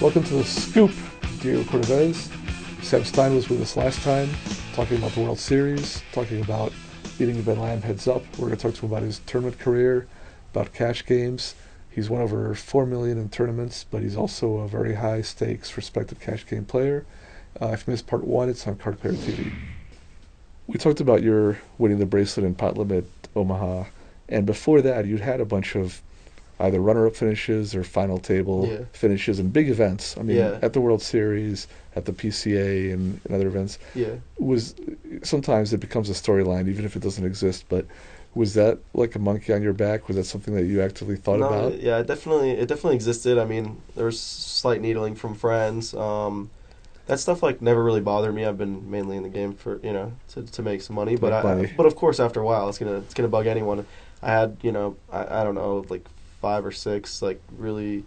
Welcome to the Scoop, Diego Cordovez. Sam Stein was with us last time, talking about the World Series, talking about beating Ben Lamb heads up. We're going to talk to him about his tournament career, about cash games. He's won over $4 million in tournaments, but he's also a very high stakes, respected cash game player. If you missed part one, it's on Card Player TV. We talked about your winning the bracelet in Pot Limit Omaha, and before that, you'd had a bunch of either runner-up finishes or final table finishes in big events. I mean, at the World Series, at the PCA, and other events. Sometimes it becomes a storyline, even if it doesn't exist. But was that like a monkey on your back? Was that something that you actively thought about? Yeah, it definitely existed. I mean, there was slight needling from friends. That stuff never really bothered me. I've been mainly in the game for to make some money. But but of course, after a while, it's gonna bug anyone. I had I don't know 5 or 6 really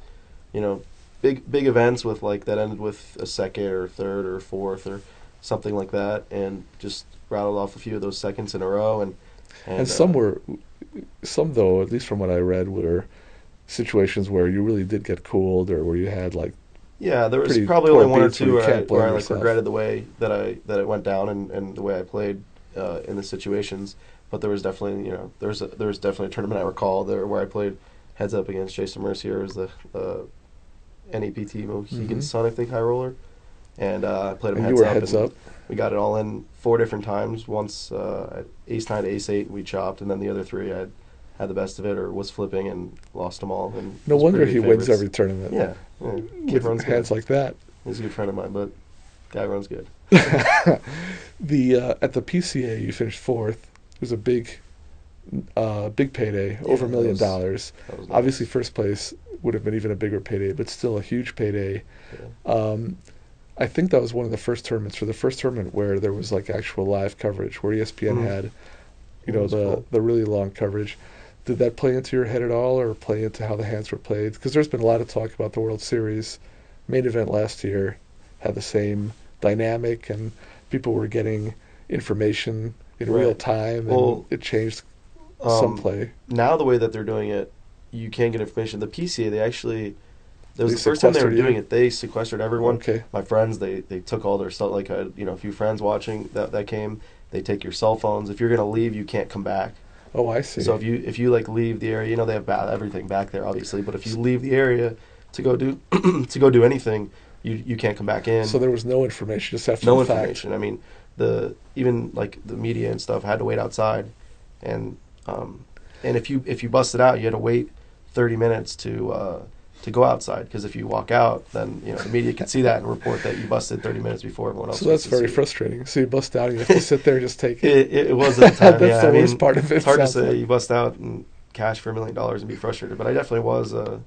big events with that ended with a second or third or fourth or something like that, and just rattled off a few of those seconds in a row, and some though, at least from what I read, were situations where you really did get cooled or where you had there was probably only one or two where I regretted the way that it went down and the way I played in the situations. But there was definitely there was definitely a tournament I recall there where I played heads up against Jason Mercier as the NEPT Mohegan Sun, I think, high roller, and I played him heads up. We got it all in 4 different times. Once at ace 9 to ace 8 we chopped, and then the other 3 I had the best of it or was flipping and lost them all. And no wonder he wins every tournament. Yeah. Kid runs hands like that. He's a good friend of mine, but guy runs good. At the PCA you finished 4th. It was a big payday, over $1 million. Nice. Obviously, first place would have been even a bigger payday, but still a huge payday. Yeah. I think that was one of the first tournaments, or the first tournament where there was actual live coverage, where ESPN had, the really long coverage. Did that play into your head at all, or play into how the hands were played? Because there's been a lot of talk about the World Series. Main event last year had the same dynamic, and people were getting information in real time, and it changed some play. Now the way that they're doing it, you can't get information. The PCA, that was the first time they were doing it. They sequestered everyone. Okay. My friends, they took all their stuff. I had a few friends watching that came. They take your cell phones. If you're gonna leave, you can't come back. Oh, I see. So if you leave the area, they have everything back there, obviously. But if you leave the area to go do anything, you can't come back in. So there was no information, just after no the fact. Information. I mean, even the media and stuff had to wait outside, and if you busted out, you had to wait 30 minutes to go outside, because if you walk out, then the media can see that and report that you busted 30 minutes before everyone else. So that's very frustrating. So you bust out and you have to sit there and just take it. It was at the time. That's the worst part of it. It's hard to say you bust out and cash for $1 million and be frustrated, but I definitely was. It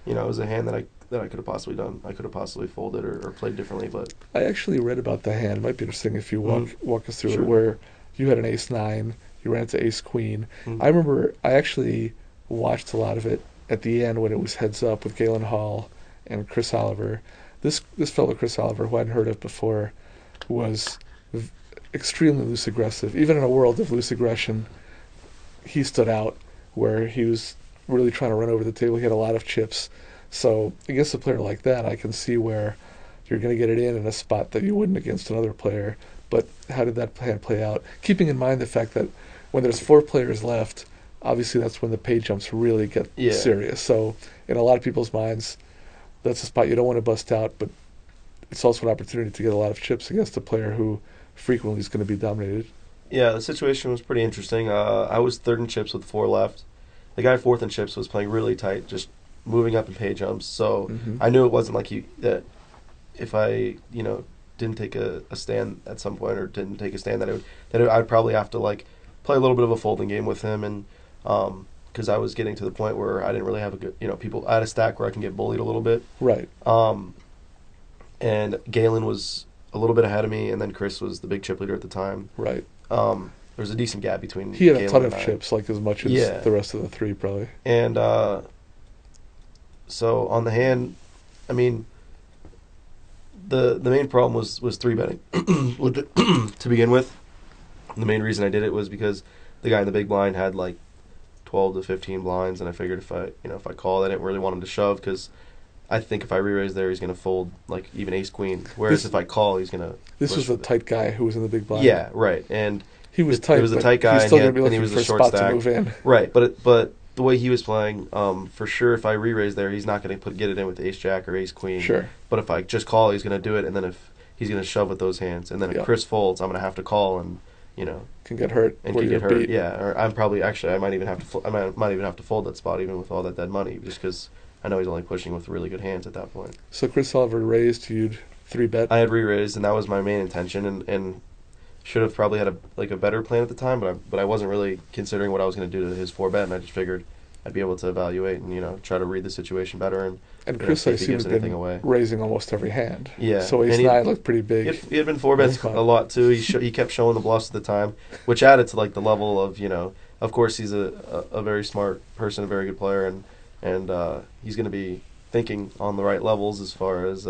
was a hand that I could have possibly done. I could have possibly folded or played differently, but I actually read about the hand. It might be interesting if you walk us through it, where you had an ace 9, you ran into ace queen. I remember I actually watched a lot of it at the end when it was heads up with Galen Hall and Chris Oliver. This fellow Chris Oliver, who I hadn't heard of before, was extremely loose aggressive. Even in a world of loose aggression, he stood out, where he was really trying to run over the table. He had a lot of chips. So against a player like that, I can see where you're going to get it in a spot that you wouldn't against another player. But how did that hand play out? Keeping in mind the fact that when there's 4 players left, obviously that's when the pay jumps really get serious. So in a lot of people's minds, that's a spot you don't want to bust out, but it's also an opportunity to get a lot of chips against a player who frequently is going to be dominated. Yeah, the situation was pretty interesting. I was 3rd in chips with 4 left. The guy 4th in chips was playing really tight, just moving up in pay jumps. So I knew it wasn't that if I didn't take a stand at some point, or didn't take a stand, I'd probably have to play a little bit of a folding game with him, and because I was getting to the point where I didn't really have a good I had a stack where I can get bullied a little bit. Right. And Galen was a little bit ahead of me, and then Chris was the big chip leader at the time. Right. There was a decent gap between. He had Galen a ton and of I. chips, as much as the rest of the 3 probably. And so on the hand, I mean, the main problem was 3-betting to begin with. The main reason I did it was because the guy in the big blind had 12 to 15 blinds, and I figured if I called, I didn't really want him to shove, because I think if I re-raise there, he's going to fold like even ace queen. Whereas if I call, he's going to. This was a tight guy who was in the big blind. Yeah, right. And he was tight. It was a tight guy, he's still and, be he was for a short spot stack. To move in. Right, but the way he was playing, for sure, if I re-raise there, he's not going to get it in with ace jack or ace queen. Sure. But if I just call, he's going to do it, and then if he's going to shove with those hands, and then if Chris folds, I'm going to have to call and. Can get hurt. And can get hurt. Beat. Yeah, or I'm probably I might even have to. Might even have to fold that spot even with all that dead money, just because I know he's only pushing with really good hands at that point. So Chris Oliver raised, you'd 3-bet. I had re-raised, and that was my main intention, and should have probably had a better plan at the time, but I wasn't really considering what I was going to do to his 4-bet, and I just figured I'd be able to evaluate and try to read the situation better and Chris, I see, has been raising almost every hand. Yeah. So ace-9 looked pretty big. He had been 4-bets a lot too. He kept showing the bluffs at the time, which added to like the level of of course he's a very smart person, a very good player, and he's going to be thinking on the right levels as far as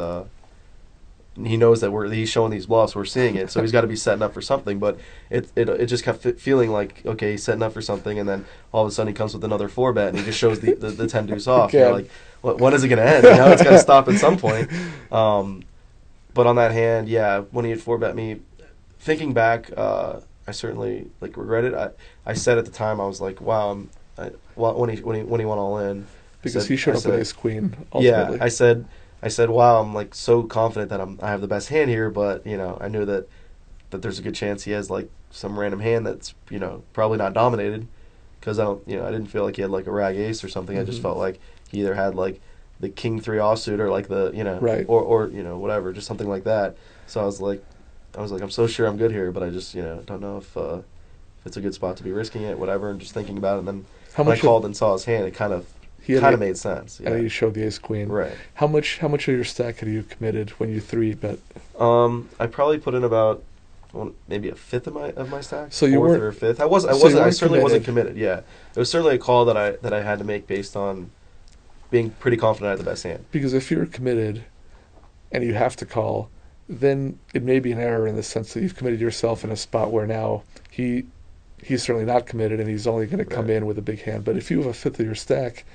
he knows that he's showing these bluffs, we're seeing it, so he's got to be setting up for something. But it just kept feeling like, okay, he's setting up for something, and then all of a sudden he comes with another 4-bet and he just shows the 10 deuce off. You're like, when is it going to end? It's got to stop at some point. But on that hand, yeah, when he had 4-bet me, thinking back, I certainly regret it. I said at the time, I was like, wow, when he went all in, because he showed up with ace queen. Ultimately. Yeah, I said, wow, I'm so confident that I have the best hand here, but I knew that there's a good chance he has some random hand that's probably not dominated, because I didn't feel like he had a rag ace or something. I just felt like he either had the king 3 offsuit or right. or whatever, just something like that. So I was like I'm so sure I'm good here, but I just don't know if it's a good spot to be risking it, whatever, and just thinking about it. And then when I called and saw his hand, it kind of made sense. And he showed the ace queen. Right. How much of your stack had you committed when you 3-bet? I probably put in about maybe a fifth of my stack. So you weren't, or a fifth. I certainly wasn't committed. Yeah, it was certainly a call that I had to make based on being pretty confident I had the best hand. Because if you're committed and you have to call, then it may be an error in the sense that you've committed yourself in a spot where now he's certainly not committed and he's only going to come in with a big hand. But if you have a fifth of your stack,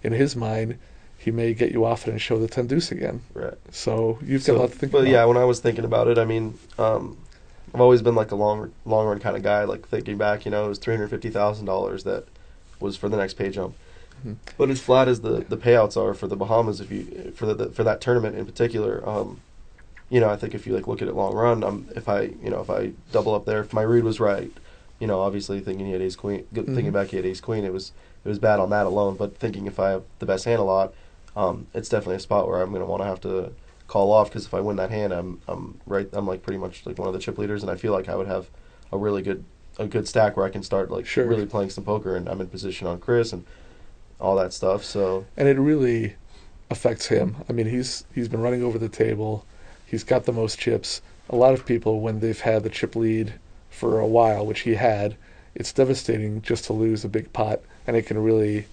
in his mind, he may get you off it and show the 10 deuce again. Right. So you've got a lot to think about. But yeah, when I was thinking about it, I mean, I've always been a long run kind of guy. Thinking back, it was $350,000 that was for the next pay jump. Mm-hmm. But as flat as the payouts are for the Bahamas, for that tournament in particular, I think if you look at it long run, if I double up there, if my read was right, obviously thinking he had ace queen, thinking back he had ace queen, it was bad on that alone. But thinking if I have the best hand a lot, it's definitely a spot where I'm going to want to have to call off, because if I win that hand, I'm pretty much one of the chip leaders, and I feel like I would have a really good stack where I can start really playing some poker, and I'm in position on Chris and all that stuff. So and it really affects him. I mean, he's been running over the table. He's got the most chips. A lot of people, when they've had the chip lead for a while, which he had, it's devastating just to lose a big pot, and it can really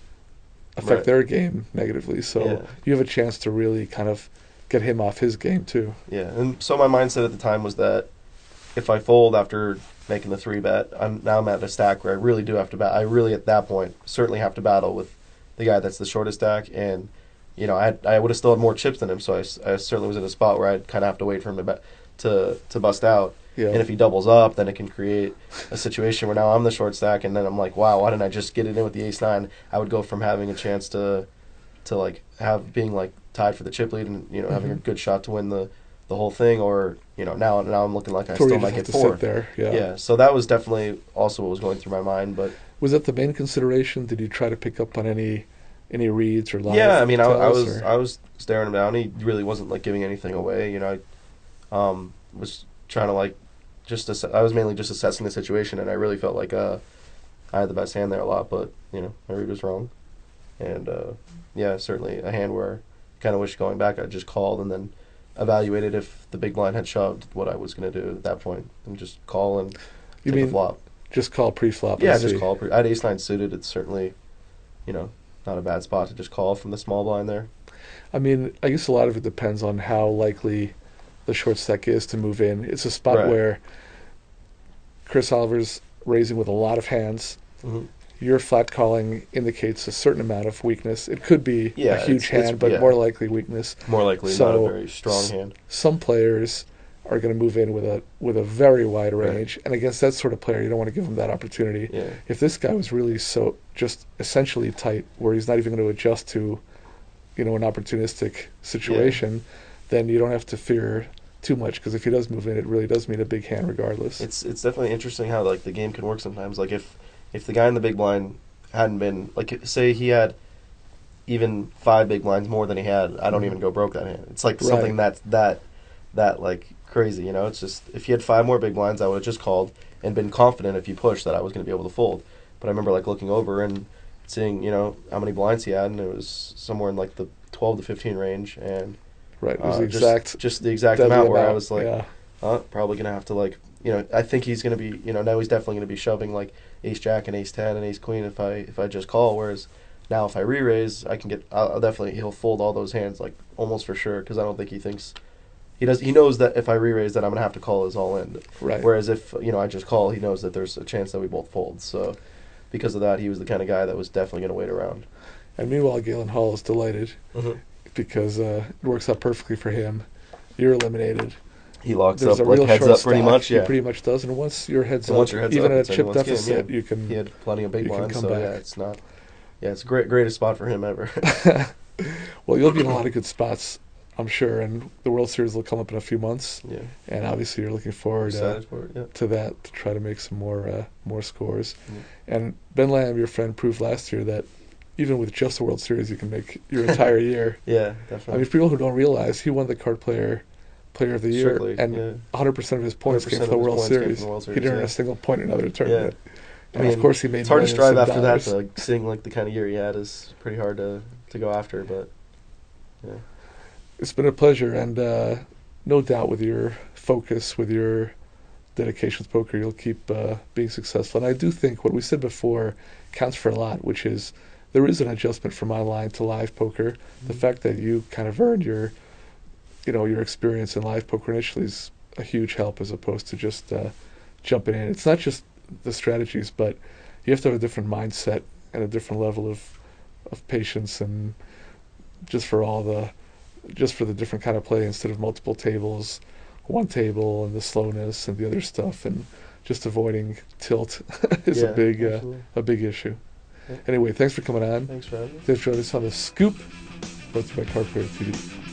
affect their game negatively. So you have a chance to really kind of get him off his game too. Yeah, and so my mindset at the time was that if I fold after making the 3-bet, I'm at a stack where I really do have to battle. I really, at that point, certainly have to battle with the guy that's the shortest stack, and I would have still had more chips than him, so I certainly was in a spot where I'd kind of have to wait for him to bust out. Yeah. And if he doubles up, then it can create a situation where now I'm the short stack, and then I'm like, wow, why didn't I just get it in with the ace-9? I would go from having a chance to being tied for the chip lead and having a good shot to win the whole thing, or now I'm looking like I still might get 4. There. Yeah. So that was definitely also what was going through my mind. But was that the main consideration? Did you try to pick up on any reads or live? Yeah, I mean, I was staring him down. He really wasn't giving anything away. I was trying to I was mainly just assessing the situation, and I really felt like I had the best hand there a lot, but my read was wrong, and certainly a hand where I kind of wish going back I just called and then evaluated if the big blind had shoved what I was going to do at that point, and just call and take a flop. Just call pre-flop. Yeah, just call. I had ace-9 suited. It's certainly, not a bad spot to just call from the small blind there. I mean, I guess a lot of it depends on how likely the short stack is to move in. It's a spot where Chris Oliver's raising with a lot of hands, your flat calling indicates a certain amount of weakness. It could be a huge hand, but more likely weakness. More likely not a very strong hand. Some players are going to move in with a very wide range, and against that sort of player, you don't want to give him that opportunity. Yeah. If this guy was really so just essentially tight, where he's not even going to adjust to, an opportunistic situation, then you don't have to fear too much, because if he does move in, it really does mean a big hand regardless. It's definitely interesting how the game can work sometimes. Like if the guy in the big blind hadn't been, say he had even 5 big blinds more than he had, I don't even go broke that hand. It's something that's that crazy, It's just, if he had 5 more big blinds, I would have just called and been confident if he pushed that I was going to be able to fold. But I remember looking over and seeing how many blinds he had, and it was somewhere in the 12 to 15 range, and it was the exact amount where I was probably gonna have to I think he's gonna be now he's definitely gonna be shoving ace jack and ace 10 and ace queen if I just call, whereas now if I re-raise I'll definitely, he'll fold all those hands almost for sure, because I don't think he knows that if I re-raise that I'm gonna have to call his all in, whereas if I just call, he knows that there's a chance that we both fold. So because of that, he was the kind of guy that was definitely gonna wait around. And meanwhile, Galen Hall is delighted because it works out perfectly for him. You're eliminated. He locks up heads up pretty much. He pretty much does, and once your head's up, even at a chip deficit, you can. He had plenty of big blinds, so back. It's not. Yeah, it's a greatest spot for him ever. Well, you'll be in a lot of good spots, I'm sure, and the World Series will come up in a few months. Yeah. And obviously, you're looking forward to that, to try to make some more scores. Yeah. And Ben Lamb, your friend, proved last year that even with just the World Series, you can make your entire year. Yeah, definitely. I mean, for people who don't realize, he won the Card Player of the Year, and 100% of his points came from the World Series. He didn't earn a single point in another tournament. Yeah. And of course, he made. It's hard to strive after that. Though. Seeing the kind of year he had is pretty hard to go after. But yeah, it's been a pleasure, and no doubt with your focus, with your dedication to poker, you'll keep being successful. And I do think what we said before counts for a lot, which is there is an adjustment from online to live poker. Mm-hmm. The fact that you kind of earned your experience in live poker initially is a huge help, as opposed to just jumping in. It's not just the strategies, but you have to have a different mindset and a different level of patience, and just for the different kind of play, instead of multiple tables, one table, and the slowness and the other stuff, and just avoiding tilt is a big issue. Yeah. Anyway, thanks for coming on. Thanks for having me. Thanks for joining us on The Scoop, brought to you by Card Player TV.